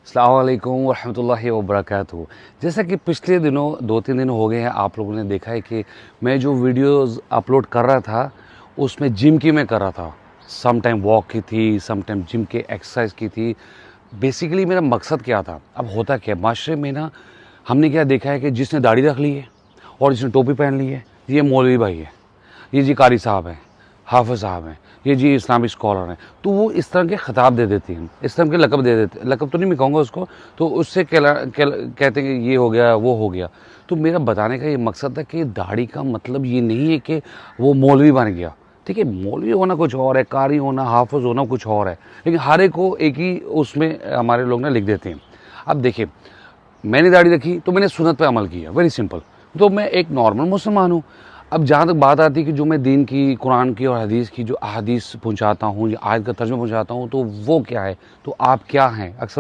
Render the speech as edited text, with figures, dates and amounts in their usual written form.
अस्सलाम वालेकुम रहमतुल्लाहि व बरकातहू। जैसा कि पिछले दिनों 2-3 दिन हो गए हैं, आप लोगों ने देखा है कि मैं जो वीडियोज़ अपलोड कर रहा था, उसमें जिम की मैं कर रहा था। सम टाइम वॉक की थी, सम टाइम जिम के एक्सरसाइज की थी। बेसिकली मेरा मकसद क्या था? अब होता क्या है, माशरे में ना हमने क्या देखा है कि जिसने दाढ़ी रख ली है और जिसने टोपी पहन ली है, ये मौलवी भाई है, ये जी कारी साहब हैं, हाफ़िज़ साहब हैं, ये जी इस्लामिक स्कॉलर हैं। तो वो इस तरह के ख़िताब दे देती हैं, इस तरह के लक़ब दे देते हैं। लक़ब तो नहीं मैं कहूँगा उसको, तो उससे कहते हैं कि ये हो गया, वो हो गया। तो मेरा बताने का ये मकसद था कि दाढ़ी का मतलब ये नहीं है कि वो मौलवी बन गया। ठीक है, मौलवी होना कुछ और है, कारी होना, हाफ़िज़ होना कुछ और है। लेकिन हर एक को एक ही उसमें हमारे लोग ना लिख देते हैं। अब देखिए, मैंने दाढ़ी रखी तो मैंने सुन्नत पे अमल किया, वेरी सिंपल। तो मैं एक नॉर्मल मुसलमान हूँ। अब जहाँ तक बात आती है कि जो मैं दीन की, कुरान की और हदीस की जो अहादीस पहुँचाता हूँ या आयत का तर्जुमा पहुँचाता हूँ, तो वो क्या है? तो आप क्या हैं? अक्सर